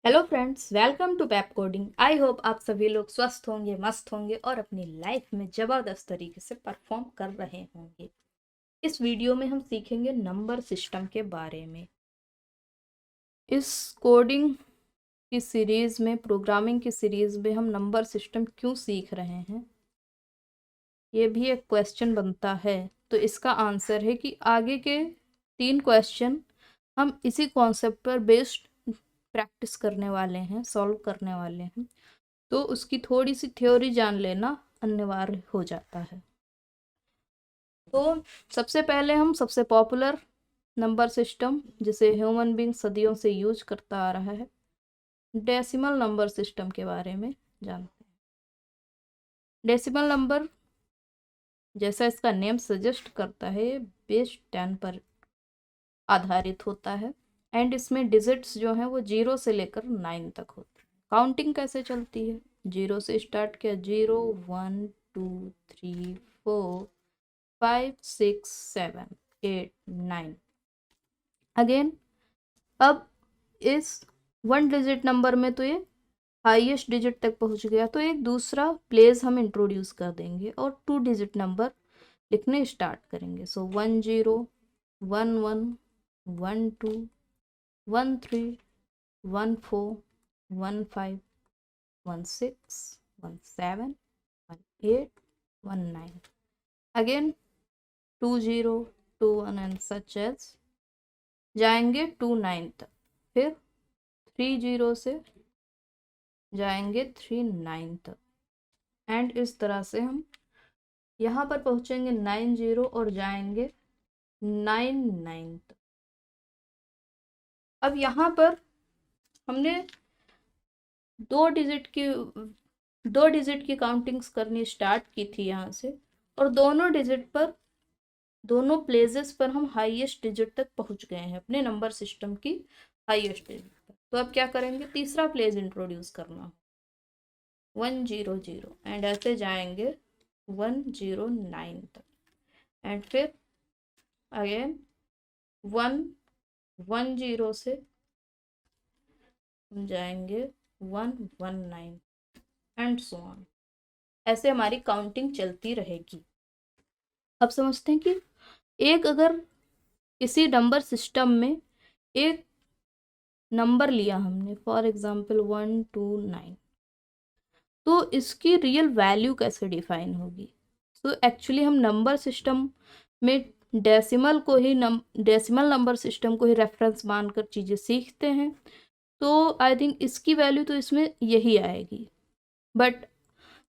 Hello friends, welcome to Pap coding. I hope आप सभी लोग स्वस्थ होंगे, मस्त होंगे और अपनी लाइफ में ज़बरदस्त तरीके से परफॉर्म कर रहे होंगे। इस वीडियो में हम सीखेंगे नंबर सिस्टम के बारे में। इस कोडिंग की सीरीज़ में, प्रोग्रामिंग की सीरीज़ में हम नंबर सिस्टम क्यों सीख रहे हैं, ये भी एक क्वेश्चन बनता है। तो इसका आंसर है कि आगे के 3 क्वेश्चन हम इसी कॉन्सेप्ट पर बेस्ड प्रैक्टिस करने वाले हैं, सॉल्व करने वाले हैं। तो उसकी थोड़ी सी थ्योरी जान लेना अनिवार्य हो जाता है। तो सबसे पहले हम सबसे पॉपुलर नंबर सिस्टम, जिसे ह्यूमन बींग सदियों से यूज करता आ रहा है, डेसिमल नंबर सिस्टम के बारे में जानते हैं। डेसिमल नंबर, जैसा इसका नेम सजेस्ट करता है, बेस 10 पर आधारित होता है। एंड इसमें डिजिट्स जो हैं वो 0 से लेकर 9 तक होते हैं। काउंटिंग कैसे चलती है? 0 से स्टार्ट किया, 0 1 2 3 4 5 6 7 8 9। अगेन, अब इस 1 डिजिट नंबर में तो ये हाईएस्ट डिजिट तक पहुंच गया, तो एक दूसरा प्लेस हम इंट्रोड्यूस कर देंगे और 2 डिजिट नंबर लिखने स्टार्ट करेंगे। सो 1 0 1 1 1 2 1 3 1 4 1 5 1 6 1 7 1 8 1 9। अगेन 2 0 2 1 एंड सच एज जाएंगे 2 9 तक। फिर 3 0 से जाएंगे 3 9 तक। एंड इस तरह से हम यहाँ पर पहुंचेंगे 9 0 और जाएंगे 9 9 तक। अब यहाँ पर हमने दो डिजिट की काउंटिंग्स करनी स्टार्ट की थी यहाँ से, और दोनों प्लेसेस पर हम हाईएस्ट डिजिट तक पहुंच गए हैं अपने नंबर सिस्टम की हाईएस्ट डिजिट पर। तो अब क्या करेंगे? तीसरा प्लेस इंट्रोड्यूस करना, 1 0 0, एंड ऐसे जाएंगे 1 0 9 तक। एंड फिर अगेन 1 1 0 से हम जाएंगे 1 1 9 एंड सो ऑन। ऐसे हमारी काउंटिंग चलती रहेगी। अब समझते हैं कि अगर किसी नंबर सिस्टम में एक नंबर लिया हमने, फॉर एग्जांपल 1 2 9, तो इसकी रियल वैल्यू कैसे डिफाइन होगी? तो एक्चुअली हम नंबर सिस्टम में डेसिमल नंबर सिस्टम को ही रेफरेंस मानकर चीज़ें सीखते हैं। तो आई थिंक इसकी वैल्यू तो इसमें यही आएगी। बट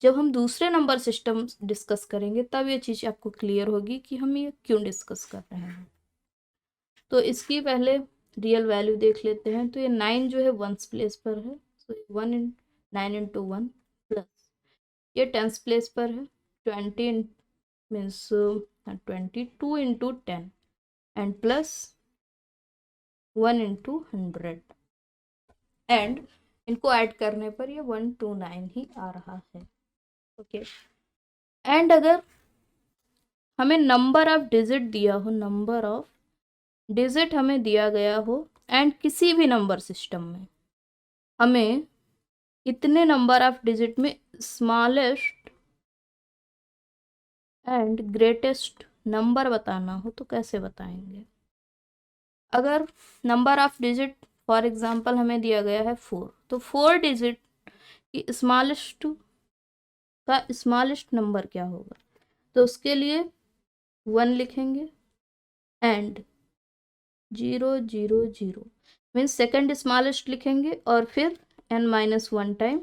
जब हम दूसरे नंबर सिस्टम डिस्कस करेंगे तब ये चीज़ आपको क्लियर होगी कि हम ये क्यों डिस्कस कर रहे हैं। तो इसकी पहले रियल वैल्यू देख लेते हैं। तो ये 9 जो है वंस प्लेस पर है, तो 9 इंटू 1, प्लस ये टेंस प्लेस पर है, 20 means 22 into 10, and plus 1 into 100। And इनको ऐड करने पर ये 129 ही आ रहा है। ओके। एंड अगर हमें नंबर ऑफ डिजिट दिया हो, नंबर ऑफ डिजिट हमें दिया गया हो, एंड किसी भी नंबर सिस्टम में हमें इतने नंबर ऑफ डिजिट में स्मॉलेस्ट एंड ग्रेटेस्ट नंबर बताना हो, तो कैसे बताएंगे? अगर number of digit for example हमें दिया गया है 4, तो 4 डिजिट की स्मॉलेस्ट नंबर क्या होगा? तो उसके लिए 1 लिखेंगे एंड 0 0 0 मीन्स सेकेंड स्मॉलेस्ट लिखेंगे, और फिर n-1 time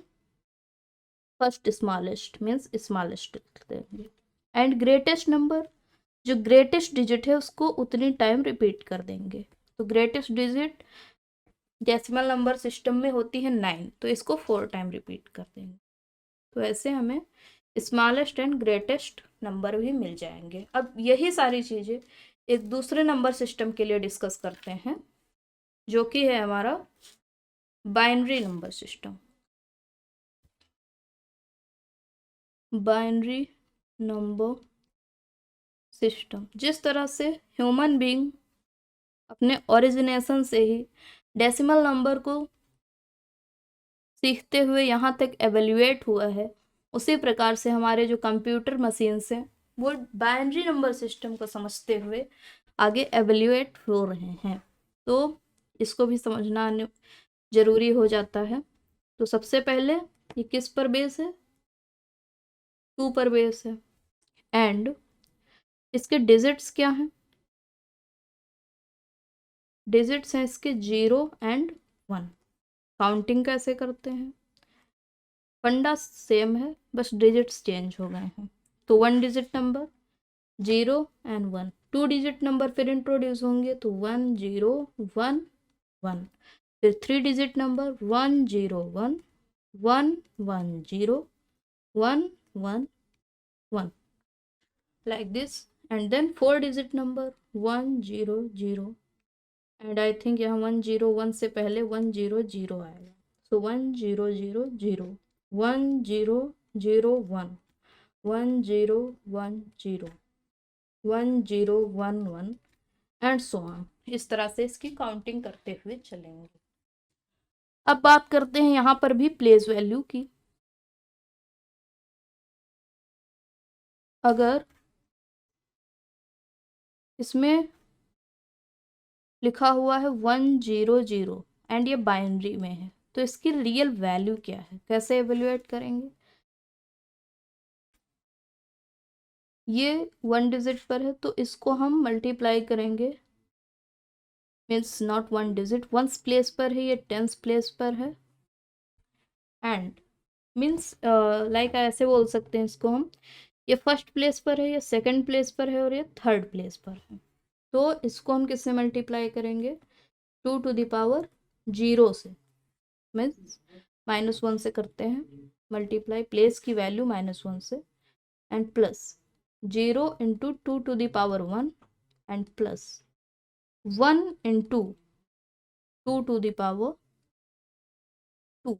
first smallest means smallest लिख देंगे। एंड ग्रेटेस्ट नंबर, जो ग्रेटेस्ट डिजिट है उसको उतनी टाइम रिपीट कर देंगे। तो greatest digit decimal number system में होती है 9, तो इसको 4 टाइम रिपीट कर देंगे। तो ऐसे हमें स्मॉलेस्ट एंड ग्रेटेस्ट नंबर भी मिल जाएंगे। अब यही सारी चीज़ें एक दूसरे नंबर सिस्टम के लिए डिस्कस करते हैं, जो कि है हमारा binary number system. Binary number system, जिस तरह से ह्यूमन बीइंग अपने ओरिजिनेशन से ही डेसिमल नंबर को सीखते हुए यहाँ तक एवेल्युएट हुआ है, उसी प्रकार से हमारे जो कंप्यूटर मशीन्स हैं वो बाइनरी नंबर सिस्टम को समझते हुए आगे एवेल्युएट हो रहे हैं। तो इसको भी समझना जरूरी हो जाता है। तो सबसे पहले ये किस पर बेस है? 2 पर बेस है। एंड इसके डिजिट्स क्या हैं? डिजिट्स हैं इसके 0 एंड 1। काउंटिंग कैसे करते हैं? फंडा सेम है, बस डिजिट्स चेंज हो गए हैं। तो 1 digit number 0 and 1, 2 digit number फिर इंट्रोड्यूस होंगे, तो 1 0 1 1, फिर 3 digit number 1 0 1 1 1 0 1 1 1, like this. And then 4 digit number 1 0 0, and I think यहाँ 1 0 1 से पहले 1 0 0 आएगा, so 1 0 0 0 1 0 0 1 1 0 1 0 1 0 1 1 एंड सो ऑन। इस तरह से इसकी काउंटिंग करते हुए चलेंगे। अब बात करते हैं यहाँ पर भी प्लेस वैल्यू की। अगर इसमें लिखा हुआ है 1 0 0 एंड ये बाइनरी में है, तो इसकी रियल वैल्यू क्या है, कैसे एवेल्युएट करेंगे? ये 1 डिजिट पर है तो इसको हम मल्टीप्लाई करेंगे, मीन्स नॉट 1 डिजिट, 1 प्लेस पर है, ये 10 प्लेस पर है। एंड मीन्स लाइक ऐसे बोल सकते हैं इसको हम, ये फर्स्ट प्लेस पर है, ये सेकंड प्लेस पर है और ये थर्ड प्लेस पर है। तो इसको हम किससे मल्टीप्लाई करेंगे? 2 टू द पावर 0 से, मीन्स -1 से करते हैं मल्टीप्लाई, प्लेस की वैल्यू -1 से, and plus 0 into 2 to the power 1 and plus 1 into 2 to the power 2।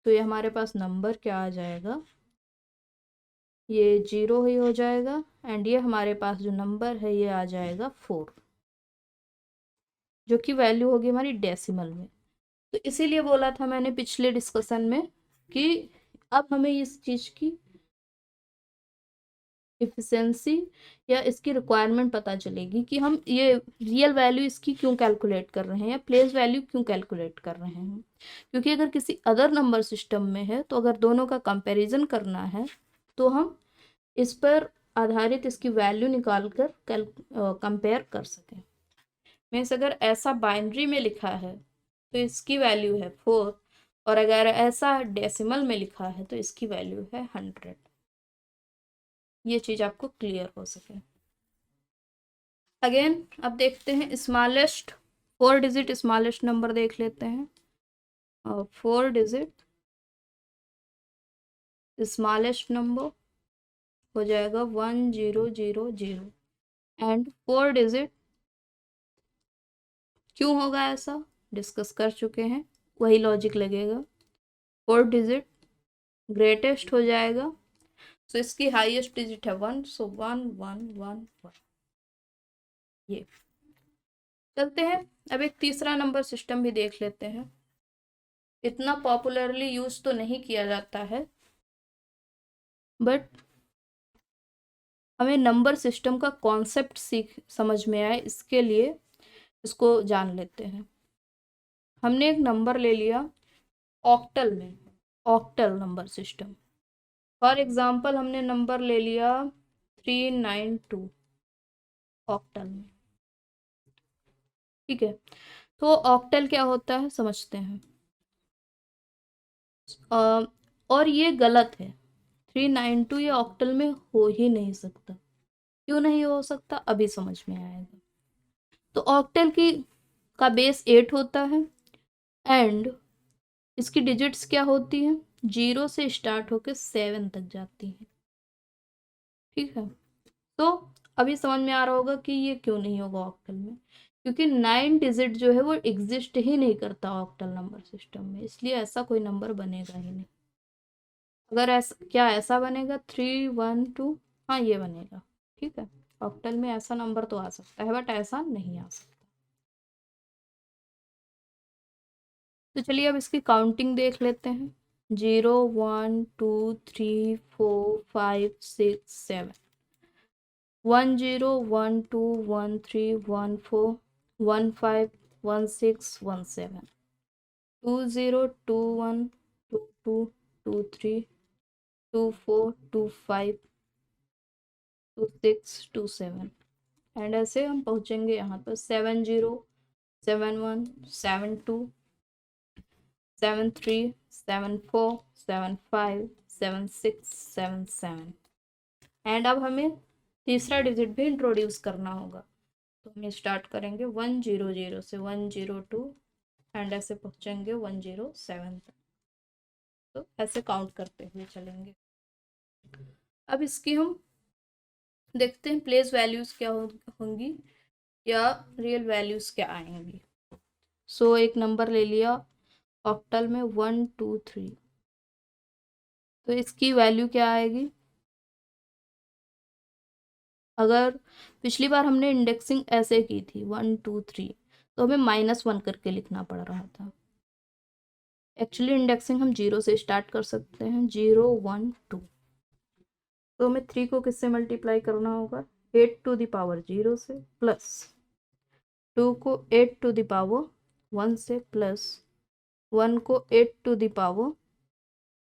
तो ये हमारे पास नंबर क्या आ जाएगा? ये 0 ही हो जाएगा, एंड ये हमारे पास जो नंबर है ये आ जाएगा 4, जो कि वैल्यू होगी हमारी डेसिमल में। तो इसीलिए बोला था मैंने पिछले डिस्कशन में कि अब हमें इस चीज की इफिशिएंसी या इसकी रिक्वायरमेंट पता चलेगी कि हम ये रियल वैल्यू इसकी क्यों कैलकुलेट कर रहे हैं या प्लेस वैल्यू क्यों कैलकुलेट कर रहे हैं। क्योंकि अगर किसी अदर नंबर सिस्टम में है तो अगर दोनों का कंपैरिजन करना है तो हम इस पर आधारित इसकी वैल्यू निकाल कर कंपेयर कर सकें। मीन्स अगर ऐसा बाइनरी में लिखा है तो इसकी वैल्यू है 4, और अगर ऐसा डेसिमल में लिखा है तो इसकी वैल्यू है 100। ये चीज आपको क्लियर हो सके। अगेन अब देखते हैं स्मॉलेस्ट 4 डिजिट स्मॉलेस्ट नंबर देख लेते हैं। और 4 डिजिट स्मॉलेस्ट नंबर हो जाएगा 1 0 0 0, एंड 4 डिजिट क्यों होगा ऐसा डिस्कस कर चुके हैं, वही लॉजिक लगेगा। 4 डिजिट ग्रेटेस्ट हो जाएगा, सो इसकी हाईएस्ट डिजिट है 1, सो 1 1 1 1। ये चलते हैं अब एक तीसरा नंबर सिस्टम भी देख लेते हैं। इतना पॉपुलरली यूज तो नहीं किया जाता है, बट हमें नंबर सिस्टम का कॉन्सेप्ट समझ में आए इसके लिए इसको जान लेते हैं। हमने एक नंबर ले लिया ऑक्टल में, octal number system. For example हमने नंबर ले लिया 392 ऑक्टल में, ठीक है। तो ऑक्टल क्या होता है समझते हैं। और ये गलत है, 392 ये ऑक्टल में हो ही नहीं सकता। क्यों नहीं हो सकता अभी समझ में आएगा। तो ऑक्टल की का बेस 8 होता है, एंड इसकी डिजिट्स क्या होती हैं? 0 से स्टार्ट होकर 7 तक जाती है, ठीक है। तो अभी समझ में आ रहा होगा कि ये क्यों नहीं होगा ऑक्टल में, क्योंकि 9 डिजिट जो है वो एग्जिस्ट ही नहीं करता ऑक्टल नंबर सिस्टम में, इसलिए ऐसा कोई नंबर बनेगा ही नहीं। अगर ऐसा क्या ऐसा बनेगा 3 1 2, हाँ ये बनेगा, ठीक है। ऑक्टल में ऐसा नंबर तो आ सकता है, बट ऐसा नहीं आ सकता। तो चलिए अब इसकी काउंटिंग देख लेते हैं। 0 1 2 3 4 5 6 7 1 0 1 2 1 3 1 4 1 5 1 6 1 7 2 0 2 1 2 2 2 3 2 4 2 5 2 6 2 7 एंड ऐसे हम पहुंचेंगे यहाँ पर 7 0 7 1 7 2 7 3 7 4 7 5 7 6 7 7 एंड अब हमें तीसरा डिजिट भी इंट्रोड्यूस करना होगा, तो हम स्टार्ट करेंगे 1 0 0 से 1 0 2 एंड ऐसे पहुंचेंगे 1 0 7 तक। तो ऐसे काउंट करते हुए चलेंगे। अब इसकी हम देखते हैं प्लेस वैल्यूज क्या होंगी या रियल वैल्यूज क्या आएंगी। सो एक नंबर ले लिया ऑक्टल में 1 2 3, तो इसकी वैल्यू क्या आएगी। अगर पिछली बार हमने इंडेक्सिंग ऐसे की थी 1 2 3, तो हमें -1 करके लिखना पड़ रहा था। एक्चुअली इंडेक्सिंग हम 0 से स्टार्ट कर सकते हैं, 0 1 2। तो हमें 3 को किससे मल्टीप्लाई करना होगा, 8 टू द पावर 0 से, प्लस 2 को 8 टू द पावर 1 से, प्लस 1 को 8 टू द पावर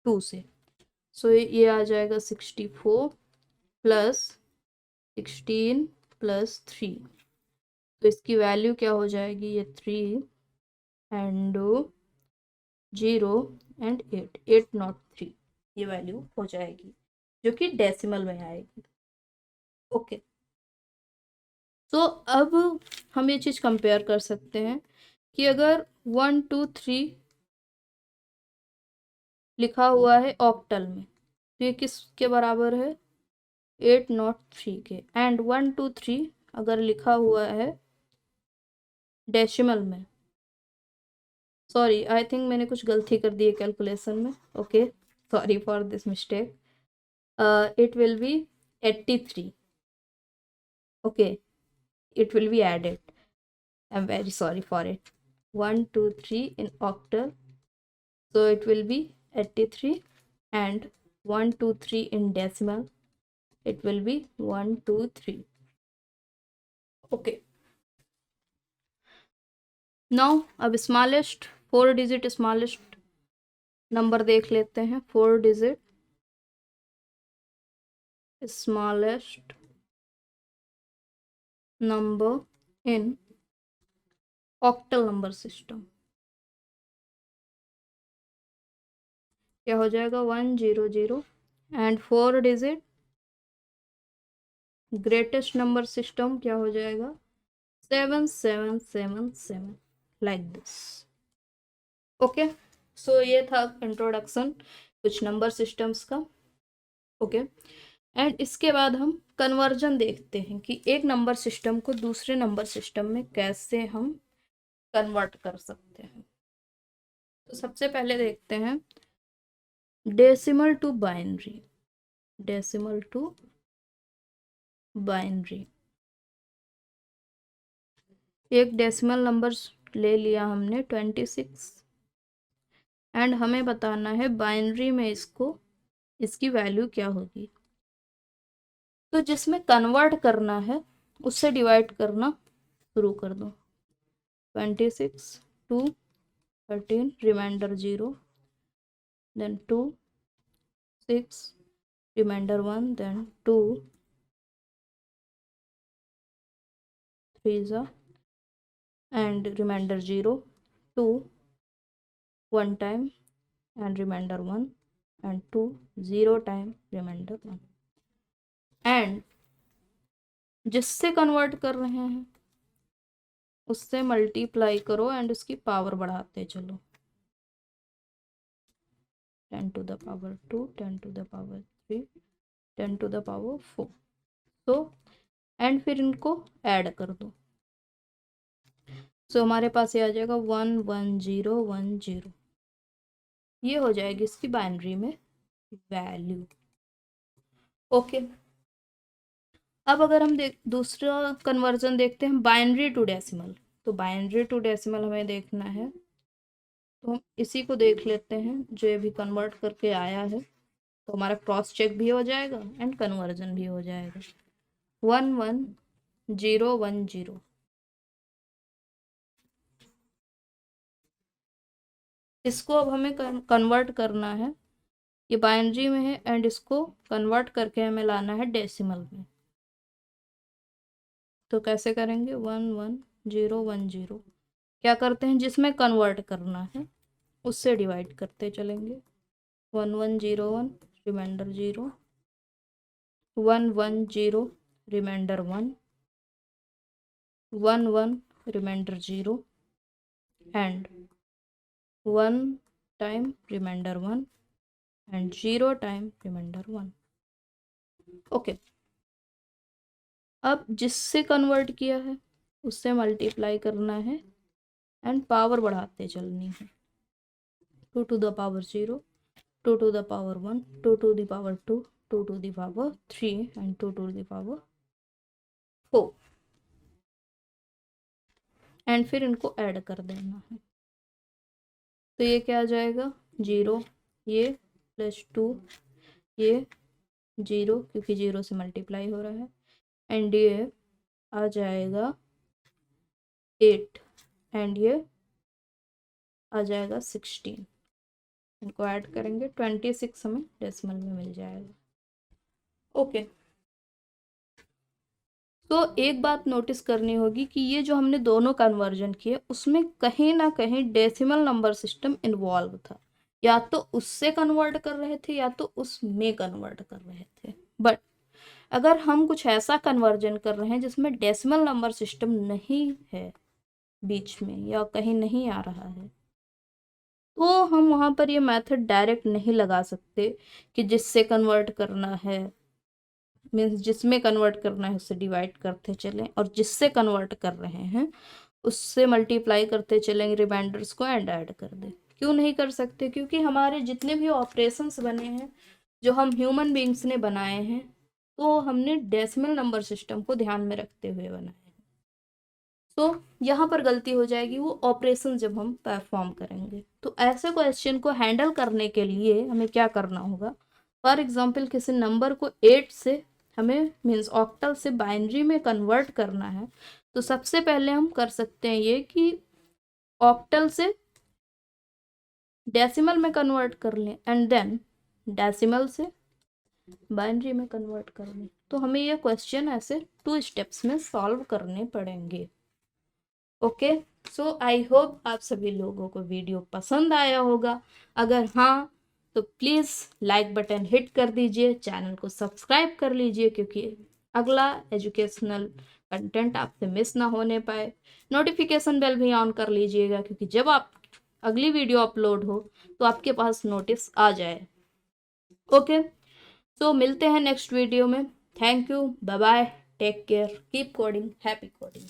2 से। सो ये आ जाएगा 64 प्लस 16 प्लस 3। तो इसकी वैल्यू क्या हो जाएगी, ये 3 एंड 0 एंड 8 803 ये वैल्यू हो जाएगी, जो कि डेसिमल में आएगी। ओके, तो अब हम ये चीज़ कंपेयर कर सकते हैं कि अगर 1 2 3 लिखा हुआ है ऑक्टल में, तो ये किसके बराबर है, 803 के। एंड 1 2 3 अगर लिखा हुआ है डेसिमल में, सॉरी आई थिंक मैंने कुछ गलती कर दी है कैलकुलेशन में, okay sorry for this mistake, it will be 83, okay, it will be added, I'm very sorry for it, 1 2 3 in octal, so it will be 83, and 1 2 3 in decimal, it will be 1 2 3, okay। now अब smallest 4 digit smallest number देख लेते हैं, 4 digit smallest number in octal number system क्या हो जाएगा, 1 0 0 and 4 digit greatest number system क्या हो जाएगा, 7 7 7 7 लाइक दिस। ओके, सो ये था इंट्रोडक्शन कुछ नंबर सिस्टम्स का। ओके, एंड इसके बाद हम कन्वर्जन देखते हैं कि एक नंबर सिस्टम को दूसरे नंबर सिस्टम में कैसे हम कन्वर्ट कर सकते हैं। तो सबसे पहले देखते हैं decimal to binary, decimal to binary. एक डेसिमल नंबर ले लिया हमने 26, एंड हमें बताना है बाइनरी में इसकी वैल्यू क्या होगी। तो जिसमें कन्वर्ट करना है उससे डिवाइड करना शुरू कर दो, 26 2 13 remainder 0 then 2 6 remainder 1 then 2 3 and remainder 0 2 1 time and remainder 1 and 2 0 time remainder 1। And जिससे कन्वर्ट कर रहे हैं उससे मल्टीप्लाई करो एंड उसकी पावर बढ़ाते चलो, 10 to the power 2 10 to the power 3 10 to the power 4। तो एंड फिर इनको ऐड कर दो, सो हमारे पास ये आ जाएगा 1 1 0 1 0, ये हो जाएगी इसकी बाइनरी में वैल्यू। ओके, अब अगर हम दूसरा कन्वर्जन देखते हैं बाइनरी टू डेसिमल, तो बाइनरी टू डेसिमल हमें देखना है, तो हम इसी को देख लेते हैं, जो ये भी कन्वर्ट करके आया है, तो हमारा क्रॉस चेक भी हो जाएगा एंड कन्वर्जन भी हो जाएगा। 11010 इसको अब हमें कन्वर्ट करना है, ये बाइनरी में है एंड इसको कन्वर्ट करके हमें लाना है डेसिमल में। तो कैसे करेंगे? 11010 क्या करते हैं, जिसमें कन्वर्ट करना है उससे डिवाइड करते चलेंगे। 1101 remainder 0, 110 remainder 1, 11 remainder 0 and 1 time remainder 1 and 0 time remainder 1। Okay, अब जिससे कन्वर्ट किया है उससे मल्टीप्लाई करना है एंड पावर बढ़ाते चलनी है। 2 to the power 0, 2 to the power 1, 2 to the power 2, 2 to the power 3 and 2 to the power 4 and फिर इनको ऐड कर देना है। तो ये क्या आ जाएगा? 0 ये प्लस 2 ये 0 क्योंकि 0 से मल्टीप्लाई हो रहा है एंड ये आ जाएगा 8 एंड ये आ जाएगा 16। इनको ऐड करेंगे 26 हमें डेसिमल में मिल जाएगा। ओके, तो एक बात नोटिस करनी होगी कि ये जो हमने दोनों कन्वर्जन किए उसमें कहीं ना कहीं डेसिमल नंबर सिस्टम इन्वॉल्व था, या तो उससे कन्वर्ट कर रहे थे या तो उसमें कन्वर्ट कर रहे थे। बट अगर हम कुछ ऐसा कन्वर्जन कर रहे हैं जिसमें डेसिमल नंबर सिस्टम नहीं है बीच में या कहीं नहीं आ रहा है, तो हम वहाँ पर ये मेथड डायरेक्ट नहीं लगा सकते कि जिससे कन्वर्ट करना है मीन्स जिसमें कन्वर्ट करना है उससे डिवाइड करते चलें और जिससे कन्वर्ट कर रहे हैं उससे मल्टीप्लाई करते चलेंगे रिमाइंडर्स को एंड ऐड कर दें। क्यों नहीं कर सकते? क्योंकि हमारे जितने भी ऑपरेशंस बने हैं जो हम ह्यूमन बींग्स ने बनाए हैं, तो हमने डेसिमल नंबर सिस्टम को ध्यान में रखते हुए बनाए हैं। तो यहाँ पर गलती हो जाएगी वो ऑपरेशन जब हम परफॉर्म करेंगे। तो ऐसे क्वेश्चन को हैंडल करने के लिए हमें क्या करना होगा? फॉर एग्जाम्पल किसी नंबर को 8 से हमें मीन्स ऑक्टल से बाइनरी में कन्वर्ट करना है, तो सबसे पहले हम कर सकते हैं ये कि ऑक्टल से डेसिमल में कन्वर्ट कर लें एंड देन डेसिमल से बाइनरी में कन्वर्ट कर लें। तो हमें ये क्वेश्चन ऐसे 2 स्टेप्स में सॉल्व करने पड़ेंगे। ओके, सो आई होप आप सभी लोगों को वीडियो पसंद आया होगा। अगर हाँ तो प्लीज़ लाइक बटन हिट कर दीजिए, चैनल को सब्सक्राइब कर लीजिए क्योंकि अगला एजुकेशनल कंटेंट आपसे मिस ना होने पाए। नोटिफिकेशन बेल भी ऑन कर लीजिएगा क्योंकि जब आप अगली वीडियो अपलोड हो तो आपके पास नोटिस आ जाए। ओके, सो मिलते हैं नेक्स्ट वीडियो में। Thank you, bye bye, take care, keep coding, happy coding.